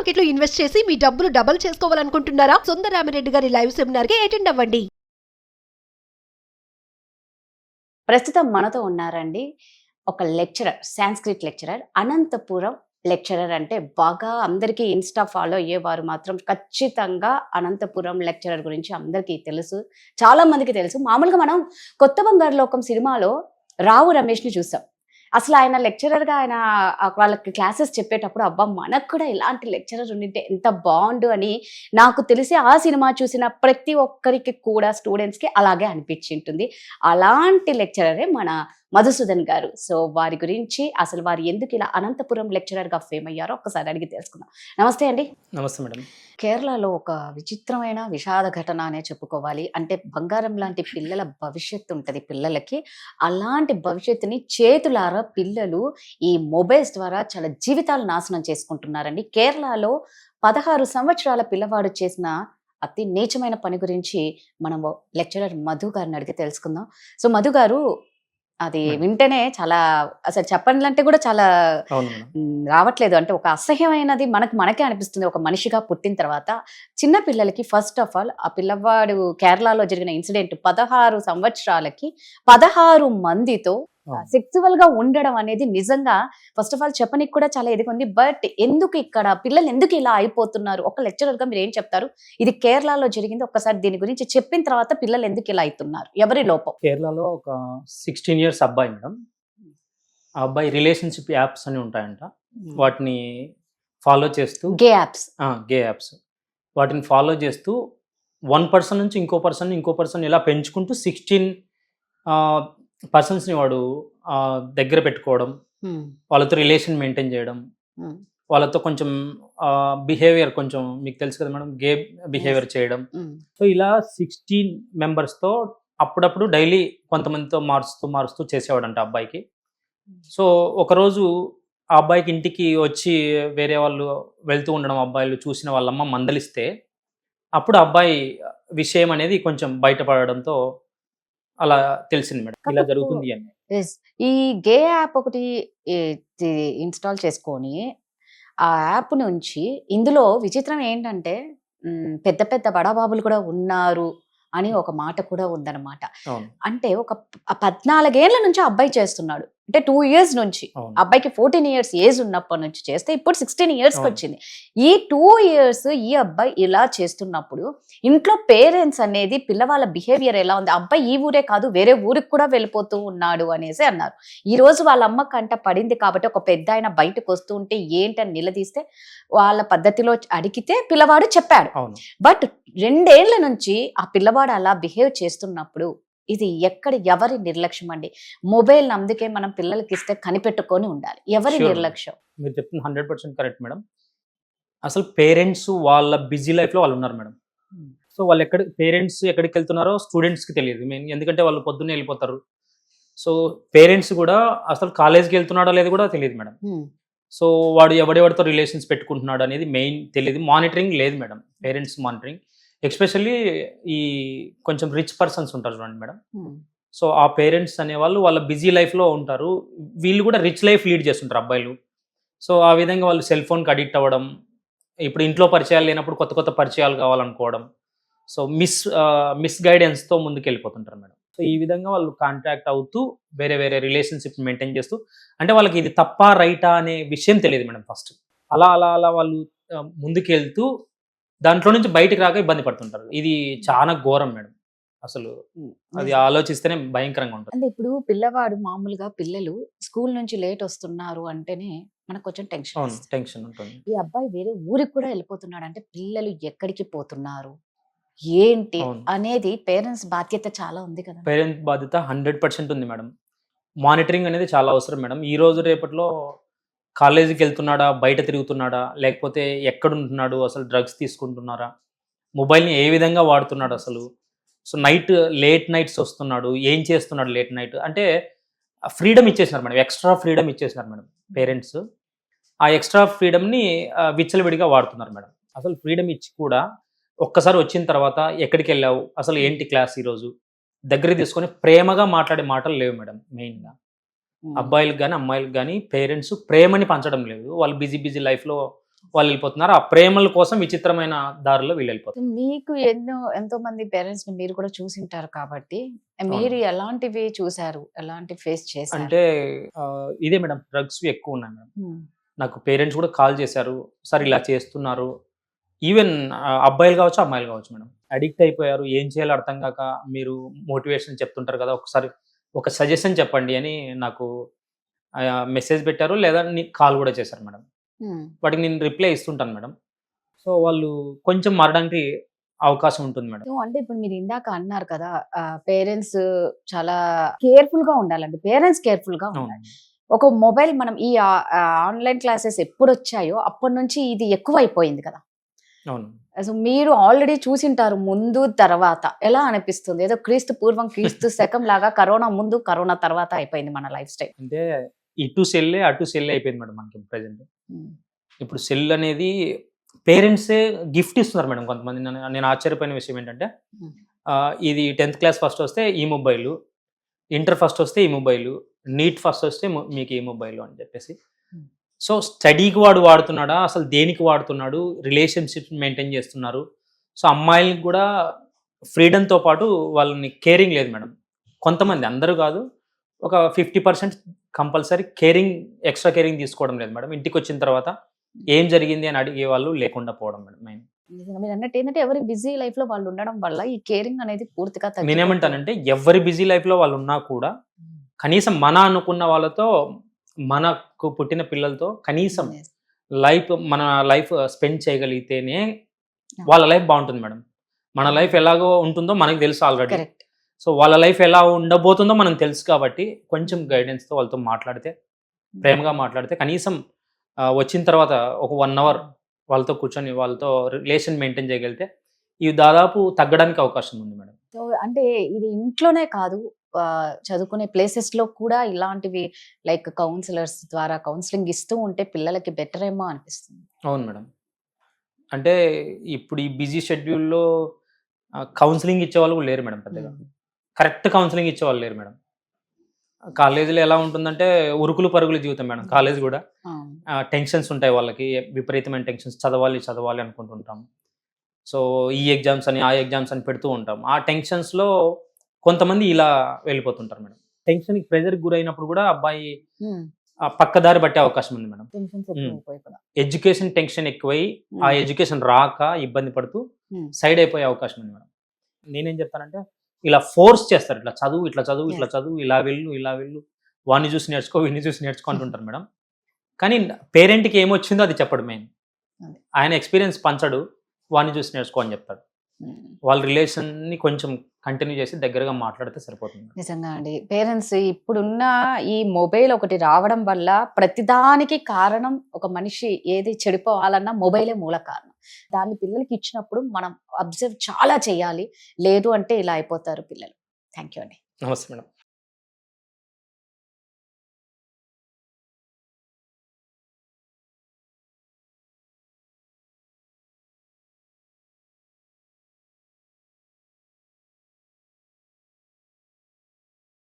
Market లో invest చేసి మీ డబ్బులు డబుల్ చేసుకోవాలనుకుంటున్నారా? సుందరరామిరెడ్డి గారి లైవ్ సెమినార్ కి అటెండ్ అవ్వండి. ప్రస్తుతం మనతో ఉన్నారండి ఒక lecturer, Sanskrit lecturer, Anantapuram lecturer. అంటే బాగా అందరికీ ఇన్స్టా ఫాలో అయ్యేవారు మాత్రం ఖచ్చితంగా అనంతపురం లెక్చరర్ గురించి అందరికీ తెలుసు, చాలా మందికి తెలుసు. మామూలుగా మనం కొత్త బంగారు లోకం సినిమాలో రావు రమేష్ని చూసాం. అసలు ఆయన లెక్చరర్గా ఆయన వాళ్ళకి క్లాసెస్ చెప్పేటప్పుడు అబ్బా మనకు కూడా ఇలాంటి లెక్చరర్ ఉండింటే ఎంత బాగుండు అని నాకు తెలిసి ఆ సినిమా చూసిన ప్రతి ఒక్కరికి కూడా స్టూడెంట్స్కి అలాగే అనిపించింటుంది. అలాంటి లెక్చరరే మన మధుసూదన్ గారు. సో వారి గురించి అసలు వారు ఎందుకు ఇలా అనంతపురం లెక్చరర్గా ఫేమ్ అయ్యారో ఒక్కసారి అడిగి తెలుసుకుందాం. నమస్తే అండి. నమస్తే మేడం. కేరళలో ఒక విచిత్రమైన విషాద ఘటన అనే చెప్పుకోవాలి. అంటే బంగారం లాంటి పిల్లల భవిష్యత్తు ఉంటుంది పిల్లలకి. అలాంటి భవిష్యత్తుని చేతులారా పిల్లలు ఈ మొబైల్స్ ద్వారా చాలా జీవితాలు నాశనం చేసుకుంటున్నారండి. కేరళలో 16 సంవత్సరాల పిల్లవాడు చేసిన అతి నీచమైన పని గురించి మనము లెక్చరర్ మధు గారిని అడిగి తెలుసుకుందాం. సో మధు గారు, అది వింటేనే చాలా అసలు చెప్పాలంటే కూడా చాలా రావట్లేదు. అంటే ఒక అసహ్యమైనది మనకే అనిపిస్తుంది. ఒక మనిషిగా పుట్టిన తర్వాత చిన్న పిల్లలకి ఫస్ట్ ఆఫ్ ఆల్ ఆ పిల్లవాడు కేరళలో జరిగిన ఇన్సిడెంట్ 16 సంవత్సరాలకి 16 మందితో సెక్సువల్ గా ఉండడం అనేది నిజంగా ఫస్ట్ ఆఫ్ ఆల్ చెప్పనికి కూడా చాలా ఎదిగి ఉంది. బట్ ఎందుకు ఇక్కడ పిల్లలు ఎందుకు ఇలా అయిపోతున్నారు? ఒక లెక్చరర్ గా మీరు ఏం చెప్తారు? ఇది కేరళలో జరిగింది, ఒక్కసారి దీని గురించి చెప్పిన తర్వాత పిల్లలు ఎందుకు ఇలా అవుతున్నారు? ఎవరి లోపం? కేరళలో ఒక 16 years అబ్బాయి మేడం. ఆ అబ్బాయి రిలేషన్షిప్ యాప్స్ అని ఉంటాయంట, వాటిని ఫాలో చేస్తూ గే యాప్స్ వాటిని ఫాలో చేస్తూ 1 person నుంచి ఇంకో పర్సన్ ఇలా పెంచుకుంటూ 16 పర్సన్స్ని వాడు దగ్గర పెట్టుకోవడం, వాళ్ళతో రిలేషన్ మెయింటైన్ చేయడం, వాళ్ళతో కొంచెం బిహేవియర్ కొంచెం మీకు తెలుసు కదా మేడం, గే బిహేవియర్ చేయడం. సో ఇలా 16 members-తో అప్పుడప్పుడు డైలీ కొంతమందితో మారుస్తూ చేసేవాడంట అబ్బాయికి. సో ఒకరోజు ఆ అబ్బాయికి ఇంటికి వచ్చి వేరే వాళ్ళు వెళ్తూ ఉండడం అబ్బాయిలు చూసిన వాళ్ళమ్మ మందలిస్తే అప్పుడు అబ్బాయి విషయం అనేది కొంచెం బయటపడడంతో అలా తెలిసింది మేడం, ఇలా జరుగుతుంది అని. ఈ గే యాప్ ఒకటి ఇన్స్టాల్ చేసుకొని ఆ యాప్ నుంచి ఇందులో విచిత్రం ఏంటంటే పెద్ద పెద్ద బడాబాబులు కూడా ఉన్నారు అని ఒక మాట కూడా ఉందన్నమాట. అంటే ఒక 14 ఏళ్ల నుంచి అబ్బాయి చేస్తున్నాడు. అంటే 2 years నుంచి, అబ్బాయికి 14 years ఏజ్ ఉన్నప్పటి నుంచి చేస్తే ఇప్పుడు 16 yearsకి వచ్చింది. ఈ 2 years ఈ అబ్బాయి ఇలా చేస్తున్నప్పుడు ఇంట్లో పేరెంట్స్ అనేది పిల్లవాళ్ళ బిహేవియర్ ఎలా ఉంది? అబ్బాయి ఈ ఊరే కాదు వేరే ఊరికి కూడా వెళ్ళిపోతూ ఉన్నాడు అనేసి అన్నారు. ఈ రోజు వాళ్ళ అమ్మ కంట పడింది కాబట్టి ఒక పెద్ద ఆయన బయటకు వస్తూ ఉంటే ఏంటని నిలదీస్తే వాళ్ళ పద్ధతిలో అడిగితే పిల్లవాడు చెప్పాడు. బట్ 2 ఏళ్ల నుంచి ఆ పిల్లవాడు అలా బిహేవ్ చేస్తున్నప్పుడు ఇది ఎవరి నిర్లక్ష్యం అండి? మొబైల్ అందుకే మనం పిల్లలకి ఇస్తే కనిపెట్టుకొని ఉండాలి. ఎవరి నిర్లక్ష్యం? మీరు చెప్తుంది 100% కరెక్ట్ మేడం. అసలు పేరెంట్స్ వాళ్ళ బిజీ లైఫ్లో వాళ్ళు ఉన్నారు మేడం. సో వాళ్ళు పేరెంట్స్ ఎక్కడికి వెళ్తున్నారో స్టూడెంట్స్కి తెలియదు. ఎందుకంటే వాళ్ళు పొద్దున్నే వెళ్ళిపోతారు. సో పేరెంట్స్ కూడా అసలు కాలేజ్కి వెళ్తున్నాడో లేదు కూడా తెలియదు మేడం. సో వాడు ఎవడెవడితో రిలేషన్స్ పెట్టుకుంటున్నాడు అనేది మెయిన్ తెలియదు. మానిటరింగ్ లేదు మేడం, పేరెంట్స్ మానిటరింగ్. ఎస్పెషల్లీ ఈ కొంచెం రిచ్ పర్సన్స్ ఉంటారు చూడండి మేడం. సో ఆ పేరెంట్స్ అనేవాళ్ళు వాళ్ళ బిజీ లైఫ్లో ఉంటారు. వీళ్ళు కూడా రిచ్ లైఫ్ లీడ్ చేస్తుంటారు అబ్బాయిలు. సో ఆ విధంగా వాళ్ళు సెల్ ఫోన్కి అడిక్ట్ అవ్వడం, ఇప్పుడు ఇంట్లో పరిచయాలు లేనప్పుడు కొత్త పరిచయాలు కావాలనుకోవడం, సో మిస్ గైడెన్స్తో ముందుకు వెళ్ళిపోతుంటారు మేడం. సో ఈ విధంగా వాళ్ళు కాంటాక్ట్ అవుతూ వేరే రిలేషన్షిప్ మెయింటైన్ చేస్తూ, అంటే వాళ్ళకి ఇది తప్పా రైటా అనే విషయం తెలియదు మేడం. ఫస్ట్ అలా వాళ్ళు ముందుకు వెళ్తూ దాంట్లో నుంచి బయటకు రాక ఇబ్బంది పడుతుంటారు. ఇది చాలా ఘోరం మేడం. అసలు అది ఆలోచిస్తేనే భయంకరంగా ఉంటుంది. అంటే ఇప్పుడు పిల్లవాడు మామూలుగా పిల్లలు స్కూల్ నుంచి లేట్ వస్తున్నారు అంటేనే మనకు కొంచెం టెన్షన్ ఉంటుంది. ఈ అబ్బాయి వేరే ఊరికి కూడా వెళ్ళిపోతున్నాడు అంటే పిల్లలు ఎక్కడికి పోతున్నారు ఏంటి అనేది పేరెంట్స్ బాధ్యత చాలా ఉంది కదా. పేరెంట్స్ బాధ్యత 100% ఉంది మేడం. మానిటరింగ్ అనేది చాలా అవసరం మేడం. ఈ రోజు రేపట్లో కాలేజీకి వెళ్తున్నాడా, బయట తిరుగుతున్నాడా, లేకపోతే ఎక్కడ ఉంటున్నాడు, అసలు డ్రగ్స్ తీసుకుంటున్నారా, మొబైల్ని ఏ విధంగా వాడుతున్నాడు అసలు, సో లేట్ నైట్స్ వస్తున్నాడు, ఏం చేస్తున్నాడు లేట్ నైట్ అంటే ఫ్రీడమ్ ఇచ్చేసినారు మేడం. ఎక్స్ట్రా ఫ్రీడమ్ ఇచ్చేసినారు మేడం పేరెంట్స్. ఆ ఎక్స్ట్రా ఫ్రీడమ్ని విచ్చలవిడిగా వాడుతున్నారు మేడం. అసలు ఫ్రీడమ్ ఇచ్చి కూడా ఒక్కసారి వచ్చిన తర్వాత ఎక్కడికి వెళ్ళావు, అసలు ఏంటి క్లాస్ ఈరోజు, దగ్గర తీసుకొని ప్రేమగా మాట్లాడే మాటలు లేవు మేడం. మెయిన్గా అబ్బాయిలకు కానీ అమ్మాయిలకు కానీ పేరెంట్స్ ప్రేమని పంచడం లేదు. వాళ్ళు బిజీ లైఫ్లో వాళ్ళు వెళ్ళిపోతున్నారు. ఆ ప్రేమల కోసం విచిత్రమైన దారిలో వీళ్ళు వెళ్ళిపోతారు. మీకు ఎంతో మంది పేరెంట్స్ ని మీరు కూడా చూసింటారు కాబట్టి మీరు ఎలాంటివి చూసారు, ఎలాంటి ఫేస్ చేశారు? అంటే ఇదే మేడం, డ్రగ్స్ ఎక్కువ ఉన్నాయి మేడం. ఉమ్, నాకు పేరెంట్స్ కూడా కాల్ చేశారు, సార్ ఇలా చేస్తున్నారు. ఈవెన్ అబ్బాయిలు కావచ్చు, అమ్మాయిలు కావచ్చు మేడం, అడిక్ట్ అయిపోయారు, ఏం చేయాలో అర్థం కాక మీరు మోటివేషన్ చెప్తుంటారు కదా, ఒకసారి ఒక సజెషన్ చెప్పండి అని నాకు మెసేజ్ పెట్టారు, లేదా కాల్ కూడా చేశారు మేడం. ఉమ్, వాటికి నేను రిప్లై ఇస్తుంటాను మేడం. సో వాళ్ళు కొంచెం మారడానికి అవకాశం ఉంటుంది మేడం. సో అంటే ఇప్పుడు మీరు ఇందాక అన్నారు కదా, పేరెంట్స్ చాలా కేర్ఫుల్ గా ఉండాలండి. పేరెంట్స్ కేర్ఫుల్ గా అవును ఉండాలి. ఒక మొబైల్ మనం ఈ ఆన్లైన్ క్లాసెస్ ఎప్పుడు వచ్చాయో అప్పటి నుంచి ఇది ఎక్కువ అయిపోయింది కదా. అవును. సో మీరు ఆల్రెడీ చూసింటారు ముందు తర్వాత. ఎలా అనిపిస్తుంది? ఏదో క్రీస్తు పూర్వం క్రీస్తు శకం లాగా కరోనా ముందు కరోనా తర్వాత అయిపోయింది మన లైఫ్ స్టైల్. అంటే ఇటు సెల్లే అటు సెల్లే అయిపోయింది మేడం మనకి ప్రజెంట్. ఇప్పుడు సెల్ అనేది పేరెంట్సే గిఫ్ట్ ఇస్తున్నారు మేడం కొంతమంది. నేను ఆశ్చర్యపోయిన విషయం ఏంటంటే ఇది 10th క్లాస్ ఫస్ట్ వస్తే ఈ మొబైల్, ఇంటర్ ఫస్ట్ వస్తే ఈ మొబైల్, నీట్ ఫస్ట్ వస్తే మీకు ఈ మొబైల్ అని చెప్పేసి. సో స్టడీకి వాడుతున్నాడా, అసలు దేనికి వాడుతున్నాడు, రిలేషన్షిప్ మెయింటైన్ చేస్తున్నారు. సో అమ్మాయిలకు కూడా ఫ్రీడమ్తో పాటు వాళ్ళని కేరింగ్ లేదు మేడం. కొంతమంది, అందరూ కాదు, ఒక 50% కంపల్సరీ కేరింగ్, ఎక్స్ట్రా కేరింగ్ తీసుకోవడం లేదు మేడం. ఇంటికి వచ్చిన తర్వాత ఏం జరిగింది అని అడిగే వాళ్ళు లేకుండా పోవడం మేడం మెయిన్. మీరు అన్నట్టు ఏంటంటే ఎవరి బిజీ లైఫ్ లో వాళ్ళు ఉండడం వల్ల ఈ కేరింగ్ అనేది పూర్తిగా నేనేమంటానంటే ఎవరి బిజీ లైఫ్లో వాళ్ళు ఉన్నా కూడా కనీసం మన అనుకున్న వాళ్ళతో, మనకు పుట్టిన పిల్లలతో కనీసం మన లైఫ్ స్పెండ్ చేయగలిగితేనే వాళ్ళ లైఫ్ బాగుంటుంది మేడం. మన లైఫ్ ఎలాగో ఉంటుందో మనకు తెలుసు ఆల్రెడీ. సో వాళ్ళ లైఫ్ ఎలా ఉండబోతుందో మనకు తెలుసు కాబట్టి కొంచెం గైడెన్స్తో వాళ్ళతో మాట్లాడితే, ప్రేమగా మాట్లాడితే, కనీసం వచ్చిన తర్వాత ఒక 1 hour వాళ్ళతో కూర్చొని వాళ్ళతో రిలేషన్ మెయింటైన్ చేయగలిగితే ఇవి దాదాపు తగ్గడానికి అవకాశం ఉంది మేడం. సో అంటే ఇది ఇంట్లోనే కాదు, చదువుకునే ప్లేసెస్ లో కూడా ఇలాంటివి లైక్ కౌన్సిలర్స్ ద్వారా కౌన్సిలింగ్ ఇస్తూ ఉంటే పిల్లలకి బెటర్ ఏమో అనిపిస్తుంది. అవును మేడం. అంటే ఇప్పుడు ఈ బిజీ షెడ్యూల్లో కౌన్సిలింగ్ ఇచ్చేవాళ్ళు కూడా లేరు మేడం. పెద్దగా కరెక్ట్ కౌన్సిలింగ్ ఇచ్చేవాళ్ళు లేరు మేడం. కాలేజీలో ఎలా ఉంటుందంటే ఉరుకులు పరుగుల జీవితం మేడం. కాలేజ్ కూడా టెన్షన్స్ ఉంటాయి వాళ్ళకి, విపరీతమైన టెన్షన్స్, చదవాలి అనుకుంటుంటాం. సో ఈ ఎగ్జామ్స్ అని, ఆ ఎగ్జామ్స్ అని పెడుతూ ఉంటాం. ఆ టెన్షన్స్లో కొంతమంది ఇలా వెళ్ళిపోతుంటారు మేడం. టెన్షన్కి, ప్రెజర్కి గురైనప్పుడు కూడా అబ్బాయి పక్కదారి పట్టే అవకాశం ఉంది మేడం. ఎడ్యుకేషన్ టెన్షన్ ఎక్కువై ఆ ఎడ్యుకేషన్ రాక ఇబ్బంది పడుతూ సైడ్ అయిపోయే అవకాశం ఉంది మేడం. నేనేం చెప్తానంటే ఇలా ఫోర్స్ చేస్తారు, ఇట్లా చదువు, ఇలా వెళ్ళు, వాడిని చూసి నేర్చుకో, వీడిని చూసి నేర్చుకో అంటుంటారు మేడం. కానీ పేరెంట్కి ఏమొచ్చిందో అది చెప్పడు మెయిన్. ఆయన ఎక్స్పీరియన్స్ పంచడు, వాడిని చూసి నేర్చుకో అని చెప్తాడు. వాళ్ళ రిలేషన్ని కొంచెం కంటిన్యూ చేసి దగ్గరగా మాట్లాడితే సరిపోతుంది. నిజంగా అండి, పేరెంట్స్ ఇప్పుడున్న ఈ మొబైల్ ఒకటి రావడం వల్ల ప్రతిదానికి కారణం, ఒక మనిషి ఏది చెడిపోవాలన్నా మొబైలే మూల కారణం. దాన్ని పిల్లలకి ఇచ్చినప్పుడు మనం అబ్జర్వ్ చాలా చేయాలి, లేదు అంటే ఇలా అయిపోతారు పిల్లలు. థ్యాంక్ యూ అండి. నమస్తే మేడం.